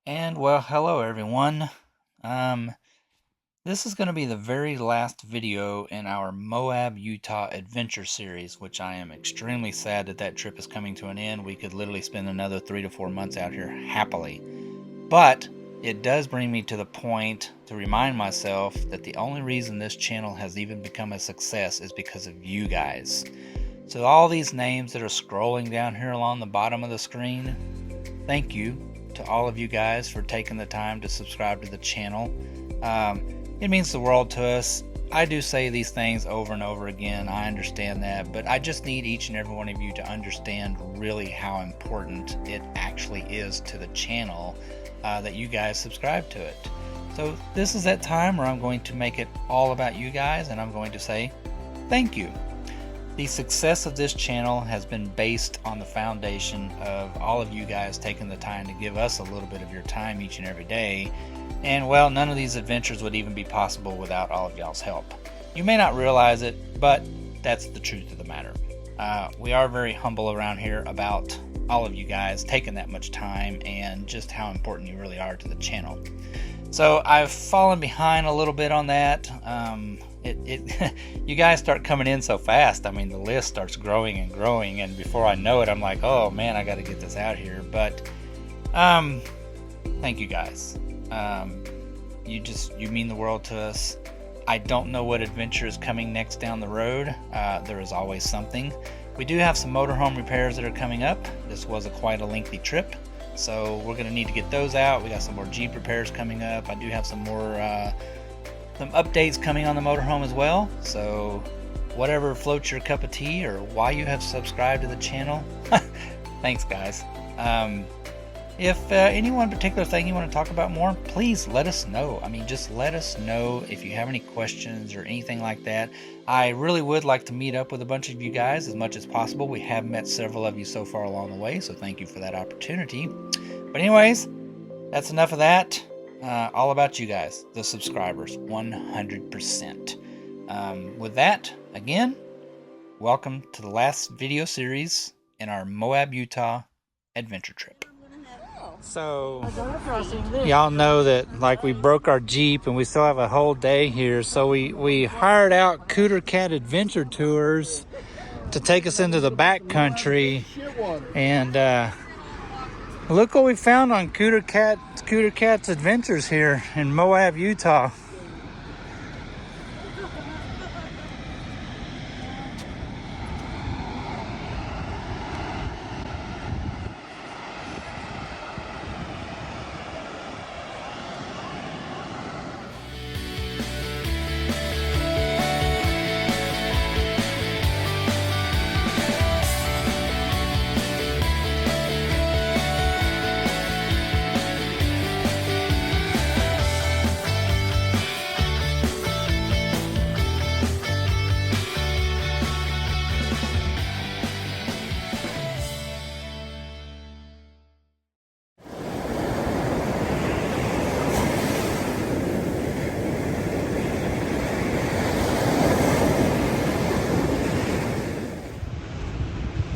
And well, hello everyone. Um, this is going to be the very last video in our Moab Utah Adventure series, which I am extremely sad that trip is coming to an end. We could literally spend another 3 to 4 months out here happily. But it does bring me to the point to remind myself that the only reason this channel has even become a success is because of you guys. So all these names that are scrolling down here along the bottom of the screen, thank you to all of you guys for taking the time to subscribe to the channel. It means the world to us. I do say these things over and over again, I understand that, but I just need each and every one of you to understand really how important it actually is to the channel that you guys subscribe to it. So this is that time where I'm going to make it all about you guys, and I'm going to say thank you. The success of this channel has been based on the foundation of all of you guys taking the time to give us a little bit of your time each and every day. And well, none of these adventures would even be possible without all of y'all's help. You may not realize it, but that's the truth of the matter. We are very humble around here about all of you guys taking that much time and just how important you really are to the channel. So I've fallen behind a little bit on that. You guys start coming in so fast. I mean, the list starts growing and growing, and before I know it, I'm like, oh man, I got to get this out here. But thank you guys. You mean the world to us. I don't know what adventure is coming next down the road. There is always something. We do have some motorhome repairs that are coming up. This was quite a lengthy trip, so we're going to need to get those out. We got some more Jeep repairs coming up. I do have some more some updates coming on the motorhome as well. So whatever floats your cup of tea or why you have subscribed to the channel, thanks guys. If any one particular thing you want to talk about more, please let us know. I mean, just let us know if you have any questions or anything like that. I really would like to meet up with a bunch of you guys as much as possible. We have met several of you so far along the way, so thank you for that opportunity. But anyways, that's enough of that. All about you guys, the subscribers, 100%. With that, again, welcome to the last video series in our Moab, Utah adventure trip. So, y'all know that like we broke our Jeep and we still have a whole day here, so we hired out KooterKat Adventure Tours to take us into the back country, and look what we found on KooterKat's Adventures here in Moab, Utah.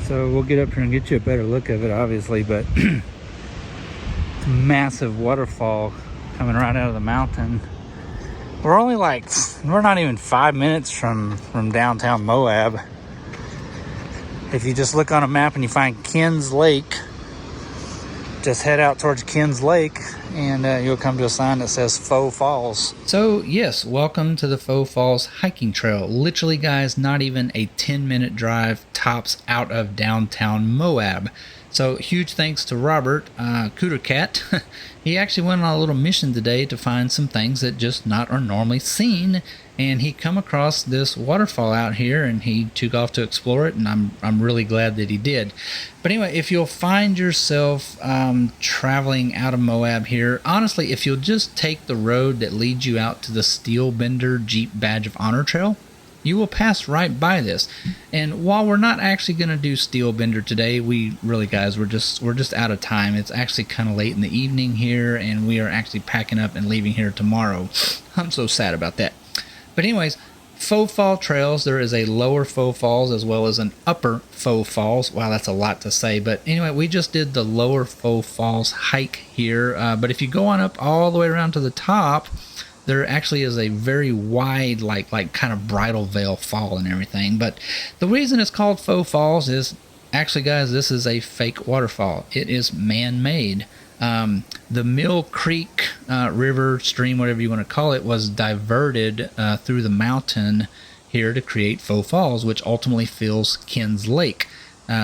So we'll get up here and get you a better look of it, obviously, but it's a massive waterfall coming right out of the mountain. We're not even 5 minutes from downtown Moab. If you just look on a map and you find Ken's Lake, just head out towards Ken's Lake and you'll come to a sign that says Faux Falls. So yes, welcome to the Faux Falls hiking trail. Literally guys, not even a 10-minute drive tops out of downtown Moab. So huge thanks to Robert, KooterKat. He actually went on a little mission today to find some things that just not are normally seen, and he come across this waterfall out here and he took off to explore it, and I'm really glad that he did. But anyway, if you'll find yourself traveling out of Moab here, honestly, if you'll just take the road that leads you out to the Steelbender Jeep Badge of Honor Trail, you will pass right by this. And while we're not actually going to do Steelbender today, we're just out of time. It's actually kind of late in the evening here, and we are actually packing up and leaving here tomorrow. I'm so sad about that. But anyways, faux fall trails. There is a lower faux falls as well as an upper faux falls. Wow, that's a lot to say. But anyway, we just did the lower faux falls hike here. But if you go on up all the way around to the top, there actually is a very wide, like kind of bridal veil fall and everything. But the reason it's called faux falls is actually, guys, this is a fake waterfall. It is man-made. The Mill Creek river, stream, whatever you want to call it, was diverted through the mountain here to create faux falls, which ultimately fills Ken's Lake.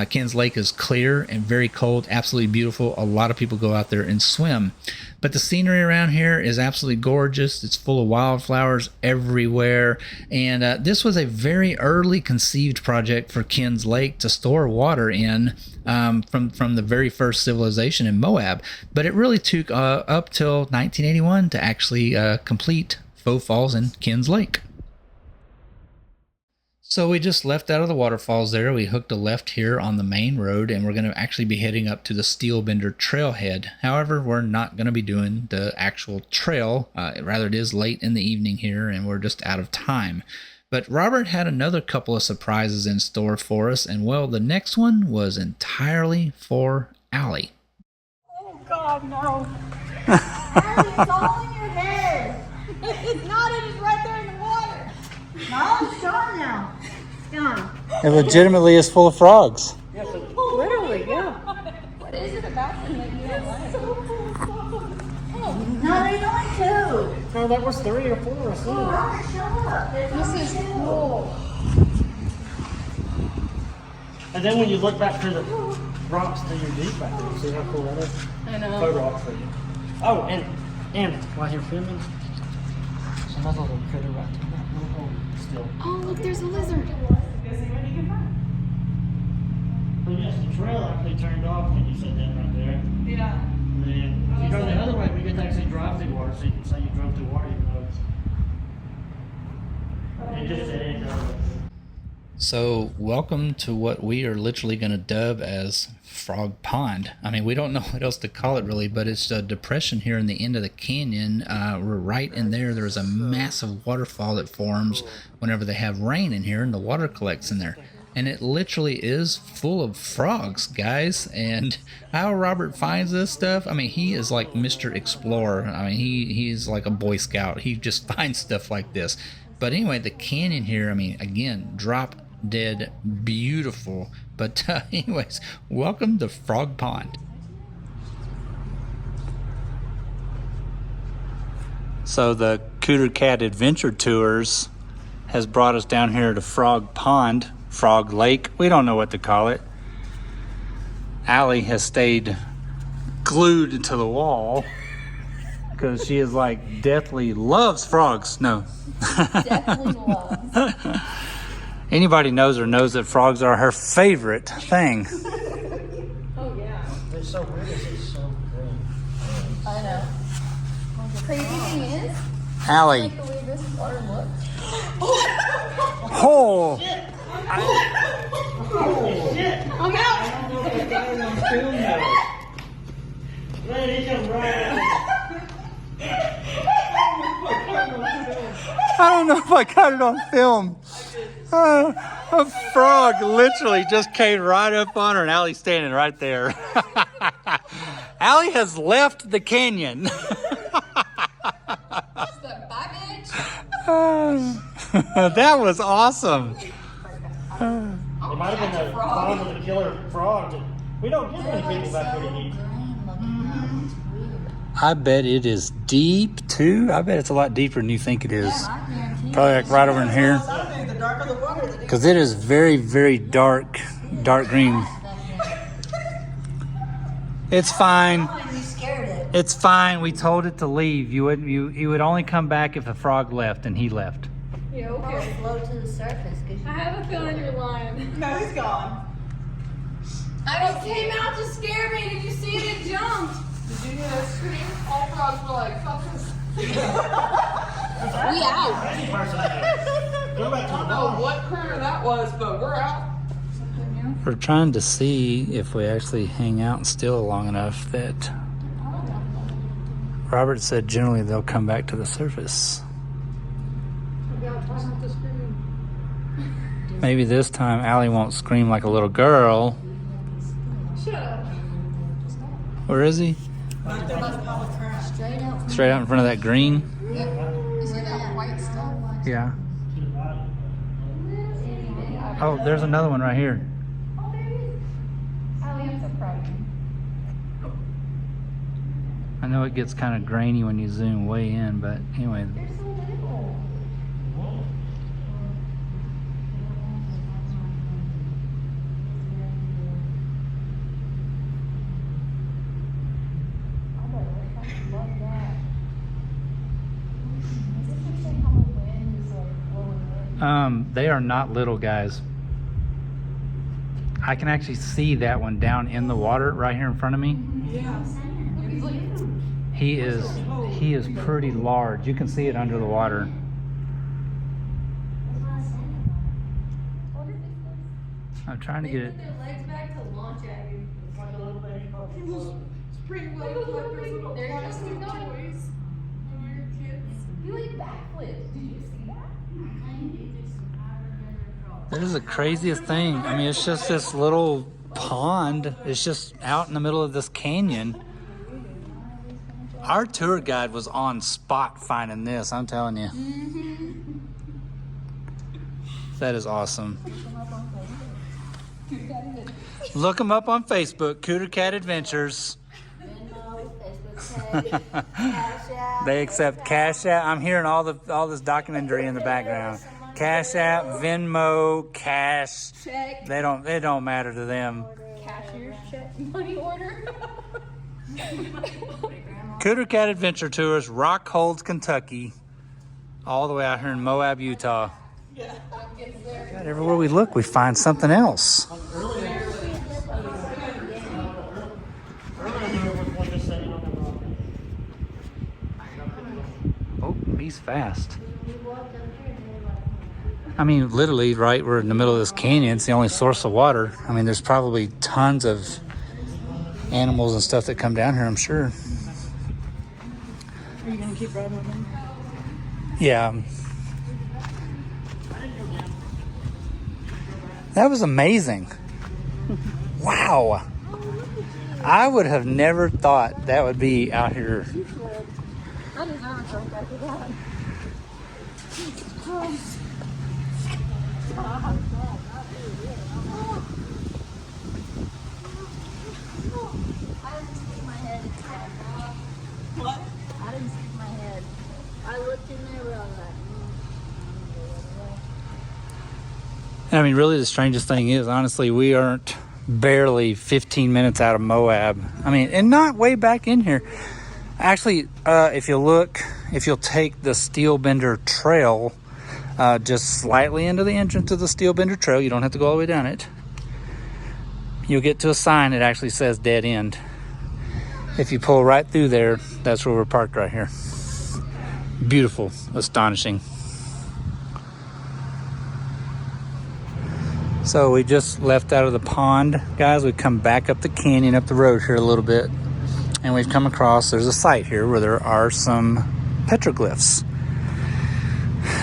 Ken's Lake is clear and very cold, absolutely beautiful. A lot of people go out there and swim. But the scenery around here is absolutely gorgeous. It's full of wildflowers everywhere. And this was a very early conceived project for Ken's Lake to store water in from the very first civilization in Moab. But it really took up till 1981 to actually complete faux falls in Ken's Lake. So we just left out of the waterfalls there. We hooked a left here on the main road, and we're going to actually be heading up to the Steelbender trailhead. However, we're not going to be doing the actual trail. Rather, it is late in the evening here, and we're just out of time. But Robert had another couple of surprises in store for us, and well, the next one was entirely for Allie. Oh, God, no. Allie, it's all in your hair. It's not, it is right there in the water. No, it's gone now. It's gone. It legitimately is full of frogs. Yes, literally, yeah. What is it about them that you don't like? No, there's only 2. No, that was 3 or 4 or something. Robert, shut up. This is cool. And then when you look back through the rocks to your Jeep back there, you see how cool that is? I know. Photo op for you. Oh, and while you're filming, there's another little critter right there. That little hole still. Oh, look, there's a lizard. But yes, the trail actually turned off when you said that right there. Yeah. And then if you go the other way, we get to actually drive through water, so you can say you drove through water even though it just said it. So welcome to what we are literally going to dub as Frog Pond. I mean, we don't know what else to call it really, but it's a depression here in the end of the canyon. We're right in there. There's a massive waterfall that forms whenever they have rain in here, and the water collects in there. And it literally is full of frogs, guys. And how Robert finds this stuff, I mean, he is like Mr. Explorer. I mean, he's like a Boy Scout. He just finds stuff like this. But anyway, the canyon here, I mean, again, drop dead beautiful. But anyways, welcome to Frog Pond. So the KooterKat Adventure Tours has brought us down here to Frog Pond, Frog Lake. We don't know what to call it. Allie has stayed glued to the wall because she is like deathly loves frogs. No. Definitely loves. Anybody knows her knows that frogs are her favorite thing. Oh, yeah. They're so weird, it's so green. I know. The crazy thing is, Allie. like the way this water looks. Oh! I'm out! I don't know if I got it on film though. Man, he comes right out. I don't know if I got it on film. A frog literally just came right up on her, and Allie's standing right there. Allie has left the canyon. That was awesome. It might have been the bottom of the killer frog. We don't get many people back here to eat. I bet it is deep too. I bet it's a lot deeper than you think it is. Probably like right over in here. Because it is very, very dark green. It's fine. It's fine. We told it to leave. You would only come back if a frog left, and he left. Yeah, okay. Float to the surface. I have a feeling you're lying. No, he's gone. It came out to scare me. Did you see it? It jumped. Did you hear that scream? All frogs were like, fuck this. We out. Crazy person there. Go back to I the don't know wall. what critter that was, but we're out. We're trying to see if we actually hang out still long enough that Robert said generally they'll come back to the surface. Yeah, try not to scream. Maybe this time Allie won't scream like a little girl. Shut up. Where is he? Straight out in front of that green? You see that white stuff? Yeah. Oh, there's another one right here. Oh, there he is. Allie, I'm so proud of you. I know it gets kind of grainy when you zoom way in, but anyway. They're so little. They are not little, guys. I can actually see that one down in the water right here in front of me. He is pretty large. You can see it under the water. I'm trying to get it. Their legs back to launch at you. Spring leg flippers, little There you go. plastic Keep going. toys. When we were kids. You like backflips. Did you see that? That is the craziest thing. I mean, it's just this little pond. It's just out in the middle of this canyon. Our tour guide was on spot finding this, I'm telling you. That is awesome. Look them up on Facebook, KooterKat Adventures. They accept Cash App. I'm hearing all this documentary in the background. Cash App, Venmo, Cash. Check. They don't matter to them. Cashier's check. Money order. KooterKat Adventure Tours, Rockholds, Kentucky, all the way out here in Moab, Utah. God, everywhere we look, we find something else. Earlier there was one just sitting on the rock. Oh, he's fast. I mean, literally, right, we're in the middle of this canyon. It's the only source of water. I mean, there's probably tons of animals and stuff that come down here, I'm sure. Are you gonna keep riding with him? Yeah. That was amazing. Wow. I would have never thought that would be out here. I deserve a drink after that. What? I didn't stick my head. I looked in there, but I was like, I mean, really, the strangest thing is, honestly, we aren't barely 15 minutes out of Moab. I mean, and not way back in here. Actually, if you'll take the Steel Bender Trail just slightly into the entrance of the Steel Bender Trail, you don't have to go all the way down it. You'll get to a sign that actually says dead end. If you pull right through there, that's where we're parked right here. Beautiful, astonishing. So we just left out of the pond, guys. We've come back up the canyon, up the road here a little bit, and we've come across, there's a site here where there are some petroglyphs.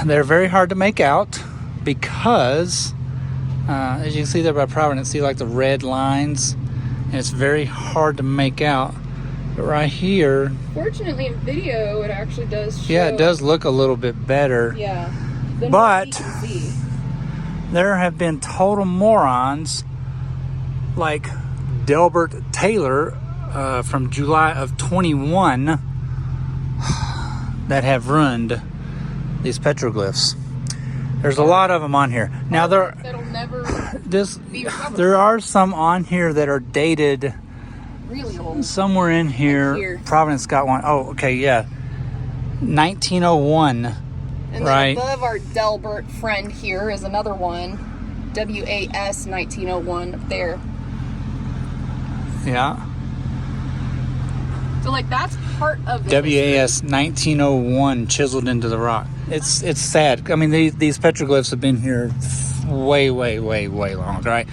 They're very hard to make out because, as you can see there by Providence, see like the red lines, and it's very hard to make out. But right here, Fortunately, in video, it actually does show. yeah, it does look a little bit better. Yeah. Than But what you can see. there have been total morons like Delbert Taylor from July of 21 that have ruined these petroglyphs. There's a lot of them on here. Now That'll never be recovered. there are some on here that are dated Really old. somewhere in here. Here. Providence got one. Oh, okay, yeah. 1901. And Right. then above our Delbert friend here is another one. WAS 1901 up there. Yeah. So like that's part of the WAS 1901 chiseled into the rock. It's sad. I mean, these petroglyphs have been here way long, right?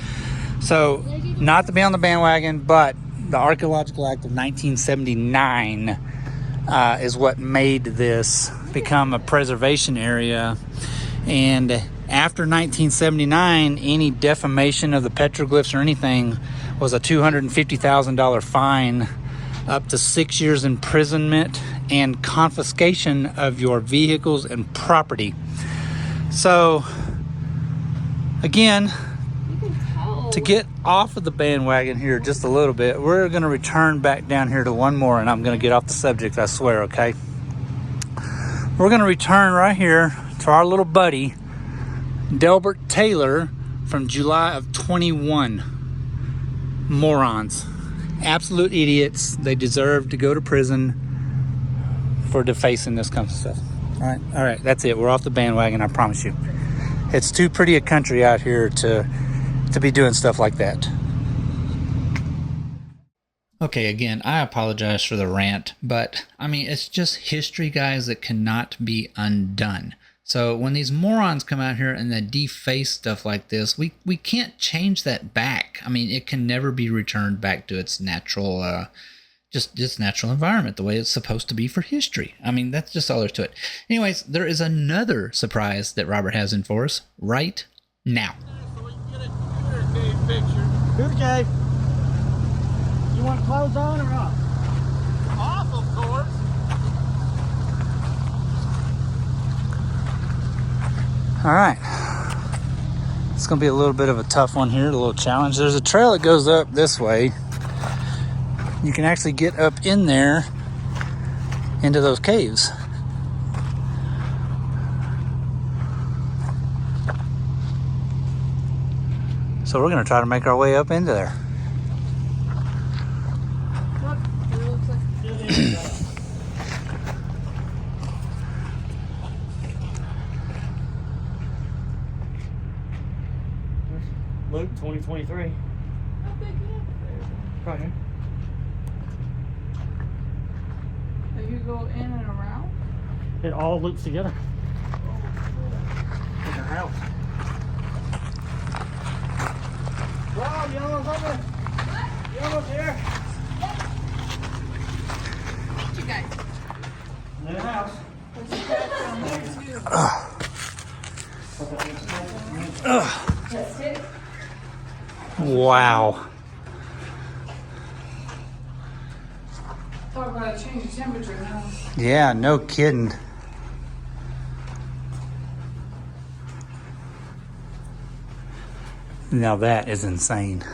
So, not to be on the bandwagon, but the Archaeological Act of 1979 is what made this become a preservation area. And After 1979, any defamation of the petroglyphs or anything was a $250,000 fine, up to 6 years imprisonment, and confiscation of your vehicles and property. So, again, to get off of the bandwagon here just a little bit, we're going to return back down here to one more, and I'm going to get off the subject, I swear, okay? We're going to return right here to our little buddy, Delbert Taylor, from July of 21. Morons. Absolute idiots. They deserve to go to prison for defacing this kind of stuff. All right, that's it. We're off the bandwagon, I promise you. It's too pretty a country out here to be doing stuff like that. Okay, again, I apologize for the rant, but I mean, it's just history, guys, that cannot be undone. So when these morons come out here and they deface stuff like this, we can't change that back. I mean, it can never be returned back to its natural, just its natural environment, the way it's supposed to be for history. I mean, that's just all there's to it. Anyways, there is another surprise that Robert has in for us right now. KooterKat, you want clothes on or off? Off, of course. All right. It's going to be a little bit of a tough one here, a little challenge. There's a trail that goes up this way. You can actually get up in there into those caves. So we're going to try to make our way up into there. Luke 2023. Right here. So you go in and around? It all loops together. Like a house. Wow, you almost over. You almost here. Thank you guys. New house. Wow. Talk about a change of temperature, huh? Yeah, no kidding. Now that is insane.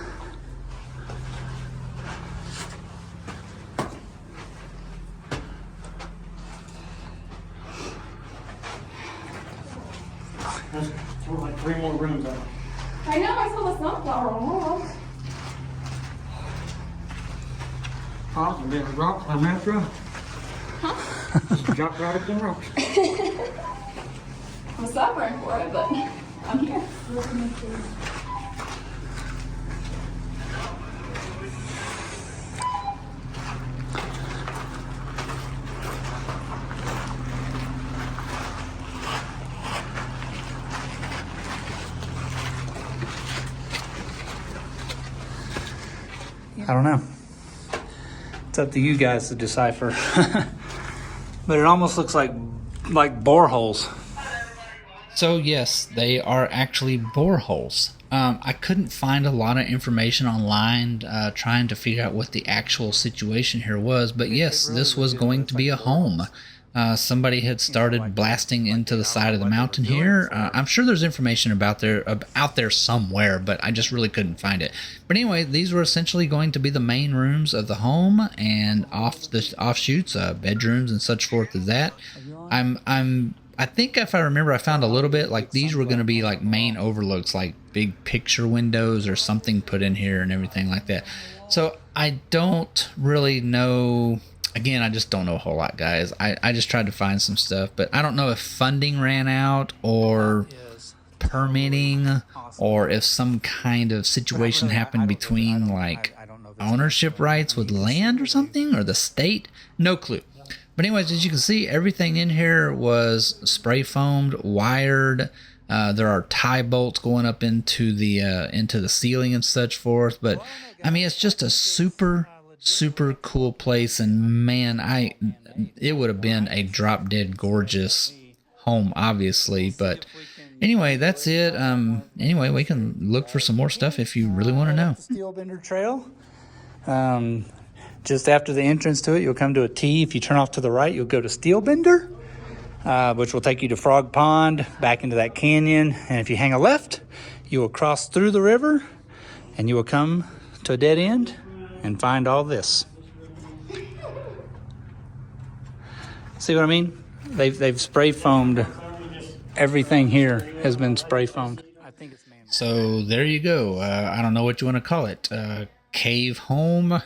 There's like 3 more rooms up. I know, I saw the sunflower on. Awesome, there's a rock on that road. Huh? Just drop right up them rocks. I'm suffering for it, but I'm here. I don't know. It's up to you guys to decipher. But it almost looks like boreholes. So yes, they are actually boreholes. I couldn't find a lot of information online trying to figure out what the actual situation here was, but yes, this was going to be a home. Somebody had started blasting into the side of the mountain here. I'm sure there's information out there somewhere, but I just really couldn't find it. But anyway, these were essentially going to be the main rooms of the home, and offshoots, bedrooms and such forth as that. I think if I remember, I found a little bit like these were going to be like main overlooks, like big picture windows or something put in here and everything like that. So I don't really know. Again, I just don't know a whole lot, guys. I just tried to find some stuff, but I don't know if funding ran out or permitting or if some kind of situation happened between like ownership rights with land or something, or the state. No clue. But anyways, as you can see, everything in here was spray foamed, wired. There are tie bolts going up into the ceiling and such forth. But I mean, it's just a super cool place, and man, it would have been a drop dead gorgeous home, obviously, but Anyway, that's it. Anyway, we can look for some more stuff if you really want to know. Steel Bender Trail. Just after the entrance to it, you'll come to a T. If you turn off to the right, you'll go to Steel Bender, which will take you to Frog Pond, back into that canyon. And if you hang a left, you will cross through the river, and you will come to a dead end and find all this. See what I mean? They've spray foamed. Everything here has been spray foamed. So there you go. I don't know what you want to call it. Cave home,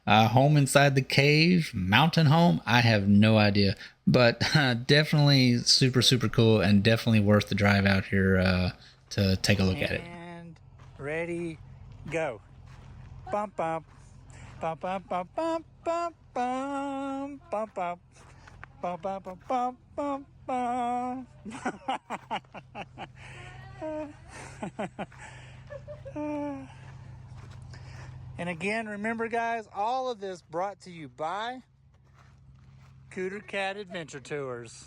home inside the cave, mountain home. I have no idea, but definitely super, super cool and definitely worth the drive out here to take a look at it. And ready, go. Bump, bump, bump, bump, bump, bump, bump, bump, bump, bump. Bum, bum, bum, bum, bum, bum. And again, remember guys, all of this brought to you by KooterKat Adventure Tours.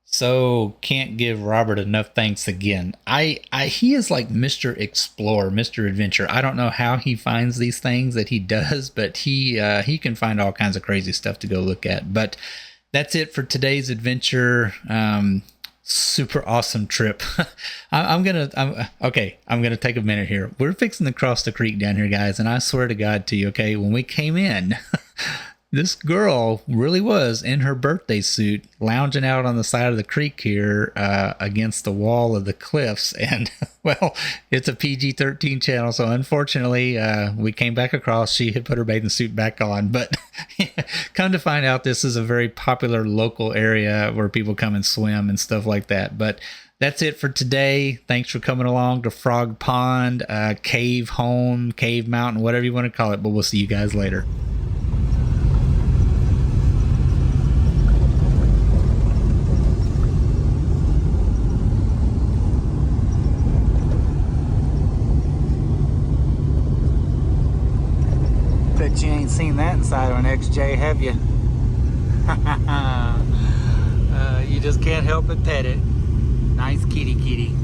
So can't give Robert enough thanks again. He is like Mr. Explorer, Mr. Adventure. I don't know how he finds these things that he does, but he can find all kinds of crazy stuff to go look at. But that's it for today's adventure. Super awesome trip. I'm gonna take a minute here. We're fixing to cross the creek down here, guys, and I swear to God to you, okay, when we came in, this girl really was in her birthday suit, lounging out on the side of the creek here against the wall of the cliffs. And, well, it's a PG-13 channel, so unfortunately, we came back across. She had put her bathing suit back on. But come to find out, this is a very popular local area where people come and swim and stuff like that. But that's it for today. Thanks for coming along to Frog Pond, Cave Home, Cave Mountain, whatever you want to call it. But we'll see you guys later. Bet you ain't seen that inside of an XJ, have you? You just can't help but pet it. Nice kitty kitty.